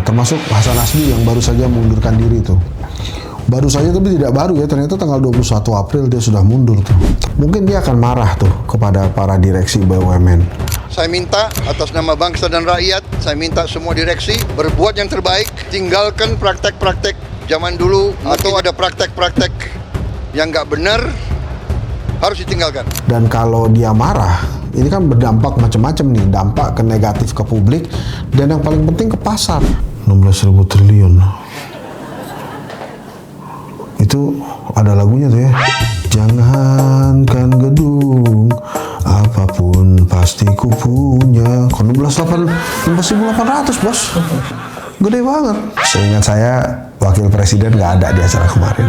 termasuk Hasan Asbi yang baru saja mengundurkan diri itu. Baru saja, tapi tidak baru ya, ternyata tanggal 21 April dia sudah mundur tuh. Mungkin dia akan marah tuh kepada para direksi BUMN. Saya minta atas nama bangsa dan rakyat, saya minta semua direksi berbuat yang terbaik, tinggalkan praktek-praktek zaman dulu, atau ada praktek-praktek yang nggak benar, harus ditinggalkan. Dan kalau dia marah, ini kan berdampak macam-macam nih, dampak ke negatif ke publik, dan yang paling penting ke pasar. 16.000 triliun. Itu ada lagunya tuh ya. Jangankan gedung, apapun pasti ku punya. Kon 16.800 bos. Gede banget. Seingat saya wakil presiden nggak ada di acara kemarin.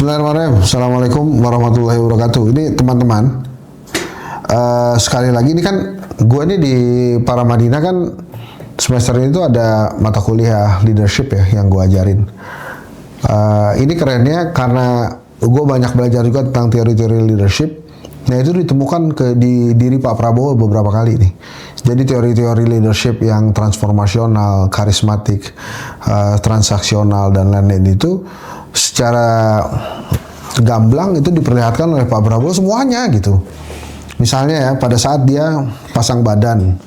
Bismillahirrahmanirrahim. Assalamualaikum warahmatullahi wabarakatuh. Ini teman-teman, sekali lagi ini kan gue ini di Paramadina kan semester ini tuh ada mata kuliah leadership ya yang gue ajarin. Ini kerennya karena gue banyak belajar juga tentang teori-teori leadership. Nah itu ditemukan di diri Pak Prabowo beberapa kali nih. Jadi teori-teori leadership yang transformasional, karismatik, transaksional dan lain-lain itu secara gamblang itu diperlihatkan oleh Pak Prabowo semuanya gitu. Misalnya ya pada saat dia pasang badan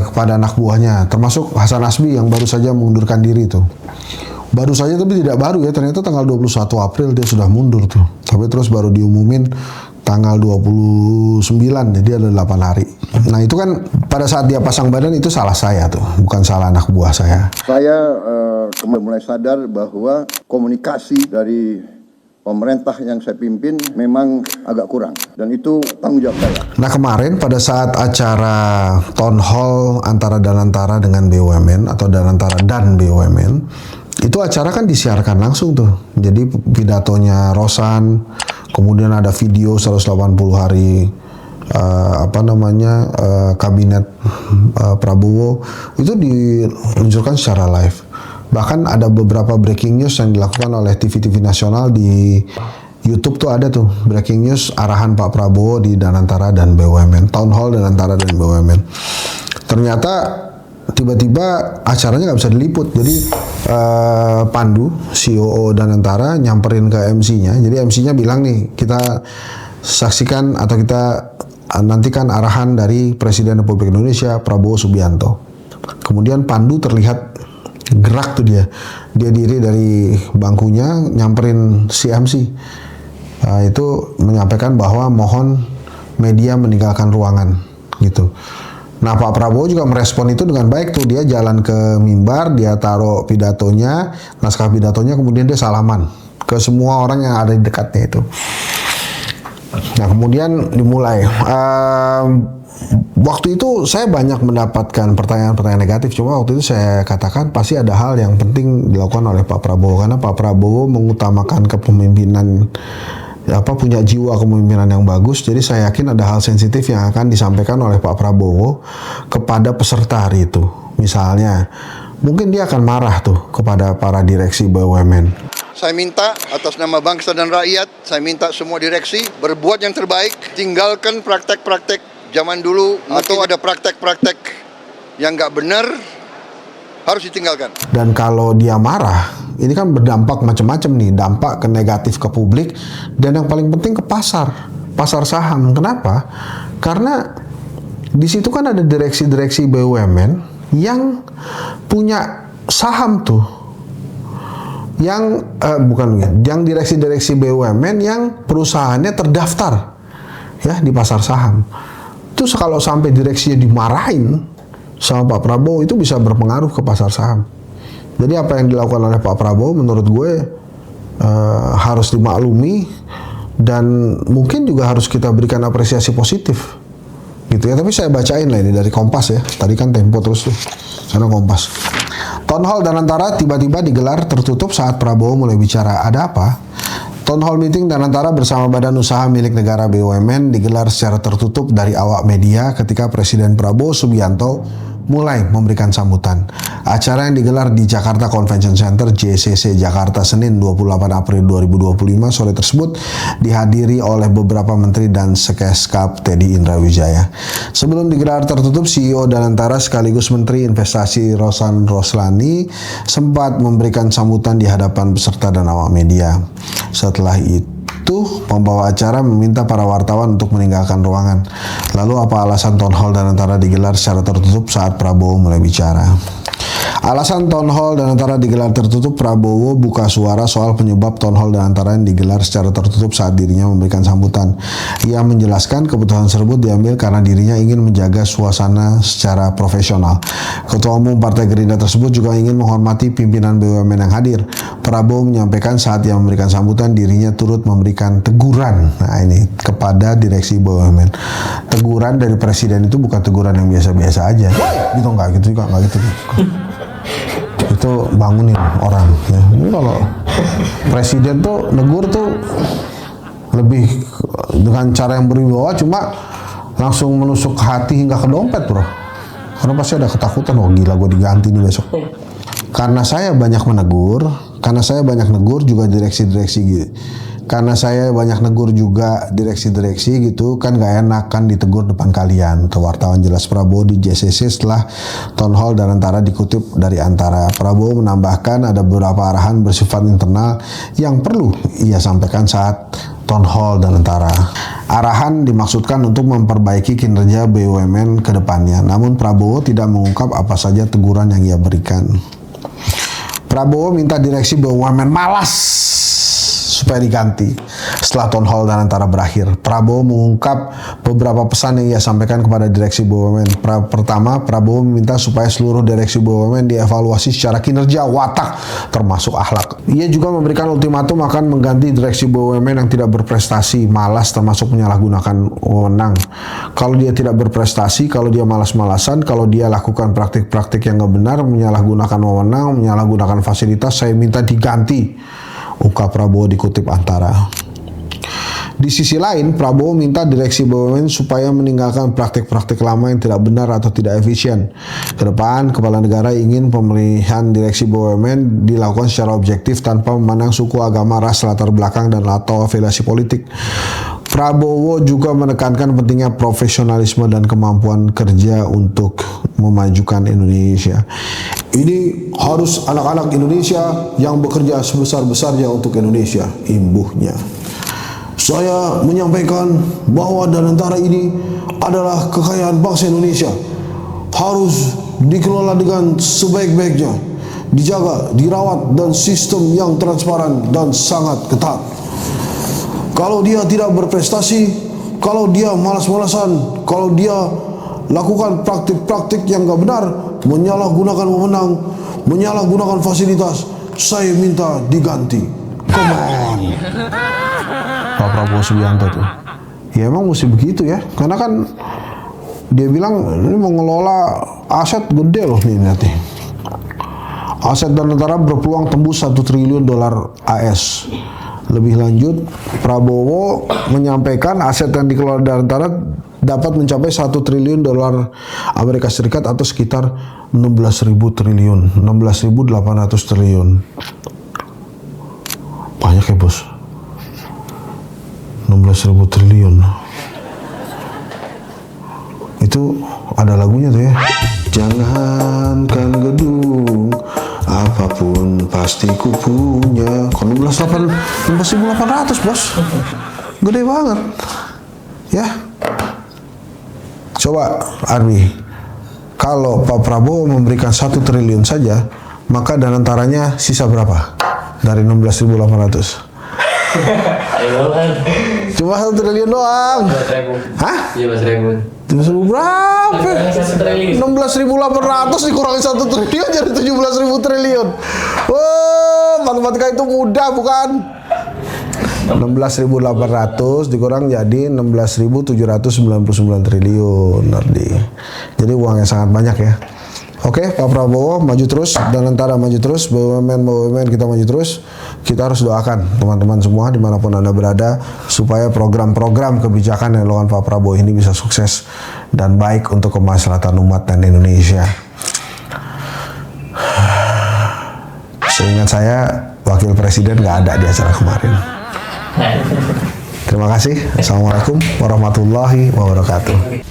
kepada anak buahnya, termasuk Hasan Asbi yang baru saja mengundurkan diri itu. Baru saja, tapi tidak baru ya, ternyata tanggal 21 April dia sudah mundur tuh. Tapi terus baru diumumin tanggal 29, jadi ada 8 hari. Nah itu kan pada saat dia pasang badan itu salah saya tuh, bukan salah anak buah saya. Saya mulai sadar bahwa komunikasi dari pemerintah yang saya pimpin memang agak kurang, dan itu tanggung jawab saya. Nah kemarin pada saat acara town hall antara Danantara dengan BUMN atau Danantara dan BUMN, itu acara kan disiarkan langsung tuh. Jadi pidatonya Rosan, kemudian ada video 180 hari kabinet Prabowo itu diluncurkan secara live. Bahkan ada beberapa breaking news yang dilakukan oleh TV-TV nasional di YouTube tuh ada tuh breaking news arahan Pak Prabowo di Danantara dan BUMN, town hall Danantara dan BUMN. Ternyata tiba-tiba acaranya nggak bisa diliput. Jadi Pandu, CEO Danantara nyamperin ke MC-nya. Jadi MC-nya bilang nih, kita saksikan atau kita nantikan arahan dari Presiden Republik Indonesia Prabowo Subianto. Kemudian Pandu terlihat gerak tuh dia diri dari bangkunya nyamperin si MC. Itu menyampaikan bahwa mohon media meninggalkan ruangan gitu. Nah Pak Prabowo juga merespon itu dengan baik tuh, dia jalan ke mimbar, dia taruh pidatonya, naskah pidatonya, kemudian dia salaman ke semua orang yang ada di dekatnya itu. Nah kemudian dimulai. Waktu itu saya banyak mendapatkan pertanyaan-pertanyaan negatif, cuma waktu itu saya katakan pasti ada hal yang penting dilakukan oleh Pak Prabowo, karena Pak Prabowo mengutamakan kepemimpinan, punya jiwa kepemimpinan yang bagus. Jadi saya yakin ada hal sensitif yang akan disampaikan oleh Pak Prabowo kepada peserta hari itu. Misalnya, mungkin dia akan marah tuh kepada para direksi BUMN. Saya minta atas nama bangsa dan rakyat, saya minta semua direksi berbuat yang terbaik, tinggalkan praktek-praktek zaman dulu, atau ada praktek-praktek yang nggak benar, harus ditinggalkan. Dan kalau dia marah, ini kan berdampak macam-macam nih, dampak ke negatif ke publik, dan yang paling penting ke pasar saham. Kenapa? Karena di situ kan ada direksi-direksi BUMN yang punya saham tuh, yang direksi-direksi BUMN yang perusahaannya terdaftar ya di pasar saham. Itu kalau sampai direksinya dimarahin sama Pak Prabowo, itu bisa berpengaruh ke pasar saham. Jadi apa yang dilakukan oleh Pak Prabowo menurut gue harus dimaklumi, dan mungkin juga harus kita berikan apresiasi positif gitu ya. Tapi saya bacain lah ini dari Kompas ya, tadi kan Tempo terus tuh, sana Kompas. Town hall Danantara tiba-tiba digelar tertutup saat Prabowo mulai bicara. Ada apa? Town hall meeting dan antara bersama badan usaha milik negara BUMN digelar secara tertutup dari awak media ketika Presiden Prabowo Subianto mulai memberikan sambutan. Acara yang digelar di Jakarta Convention Center JCC Jakarta Senin 28 April 2025 sore tersebut dihadiri oleh beberapa menteri dan Sekeskap Teddy Indra Wijaya. Sebelum digelar tertutup, CEO Danantara sekaligus Menteri Investasi Rosan Roslani sempat memberikan sambutan di hadapan peserta dan awak media. Setelah itu, pembawa acara meminta para wartawan untuk meninggalkan ruangan. Lalu apa alasan town hall Danantara digelar secara tertutup saat Prabowo mulai bicara? Alasan town hall Danantara digelar tertutup, Prabowo buka suara soal penyebab town hall Danantara yang digelar secara tertutup saat dirinya memberikan sambutan. Ia menjelaskan keputusan tersebut diambil karena dirinya ingin menjaga suasana secara profesional. Ketua Umum Partai Gerindra tersebut juga ingin menghormati pimpinan BUMN yang hadir. Prabowo menyampaikan saat ia memberikan sambutan dirinya turut memberikan teguran. Nah ini kepada direksi BUMN. Teguran dari presiden itu bukan teguran yang biasa-biasa aja. Gitu nggak gitu juga nggak gitu. Itu bangunin orang ya. Ini kalau presiden tuh negur tuh lebih dengan cara yang berwibawa, cuma langsung menusuk ke hati hingga ke dompet bro, karena pasti ada ketakutan, oh gila gue diganti nih besok. Karena saya banyak menegur, juga direksi-direksi gitu. Karena saya banyak negur juga direksi-direksi gitu, kan gak enak kan ditegur depan kalian. Ke wartawan jelas Prabowo di JCC setelah town hall Danantara dikutip dari Antara. Prabowo menambahkan ada beberapa arahan bersifat internal yang perlu ia sampaikan saat town hall Danantara. Arahan dimaksudkan untuk memperbaiki kinerja BUMN ke depannya. Namun Prabowo tidak mengungkap apa saja teguran yang ia berikan. Prabowo minta direksi BUMN malas supaya diganti. Setelah town hall Danantara berakhir, Prabowo mengungkap beberapa pesan yang ia sampaikan kepada direksi BUMN. Pertama, Prabowo meminta supaya seluruh direksi BUMN dievaluasi secara kinerja, watak, termasuk akhlak. Ia juga memberikan ultimatum akan mengganti direksi BUMN yang tidak berprestasi, malas, termasuk menyalahgunakan wewenang. Kalau dia tidak berprestasi, kalau dia malas-malasan, kalau dia lakukan praktik-praktik yang nggak benar, menyalahgunakan wewenang, menyalahgunakan fasilitas, saya minta diganti, ungkap Prabowo dikutip Antara. Di sisi lain, Prabowo minta direksi BUMN supaya meninggalkan praktik-praktik lama yang tidak benar atau tidak efisien. Kedepan, Kepala Negara ingin pemilihan direksi BUMN dilakukan secara objektif tanpa memandang suku, agama, ras, latar belakang, dan atau afiliasi politik. Prabowo juga menekankan pentingnya profesionalisme dan kemampuan kerja untuk memajukan Indonesia. Ini harus anak-anak Indonesia yang bekerja sebesar-besarnya untuk Indonesia, imbuhnya. Saya menyampaikan bahwa Danantara ini adalah kekayaan bangsa Indonesia. Harus dikelola dengan sebaik-baiknya, dijaga, dirawat, dan sistem yang transparan dan sangat ketat. Kalau dia tidak berprestasi, kalau dia malas-malasan, kalau dia lakukan praktik-praktik yang gak benar, menyalahgunakan wewenang, menyalahgunakan fasilitas, saya minta diganti. Come on. Pak Prabowo Subianto tuh. Ya emang mesti begitu ya. Karena kan dia bilang ini mau ngelola aset gede loh nih nanti. Aset Danantara berpeluang tembus 1 triliun dolar AS. Lebih lanjut, Prabowo menyampaikan aset yang dikelola Danantara dapat mencapai 1 triliun dolar Amerika Serikat atau sekitar 16.800 triliun. Banyak ya bos, 16.000 triliun. Itu ada lagunya tuh ya. Jangankan gedung, apapun pasti ku punya. Kalau 16.800 bos, gede banget ya. Coba Arbi, kalau Pak Prabowo memberikan 1 triliun saja, maka Danantaranya sisa berapa dari 16.800? Cuma 1 triliun doang. Hah? 17.000. 17.000 berapa? 16.800 dikurangi 1 triliun jadi 17.000 triliun. Oh, matematika itu mudah bukan? 16.800 dikurang jadi 16.799 triliun. Jadi uang yang sangat banyak ya. Oke, Pak Prabowo maju terus dan Lentera maju terus, BUMN kita maju terus. Kita harus doakan teman-teman semua dimanapun Anda berada supaya program-program kebijakan yang dilakukan Pak Prabowo ini bisa sukses dan baik untuk kemaslahatan umat dan Indonesia. Seingat saya, Wakil Presiden nggak ada di acara kemarin. Terima kasih. Assalamualaikum warahmatullahi wabarakatuh.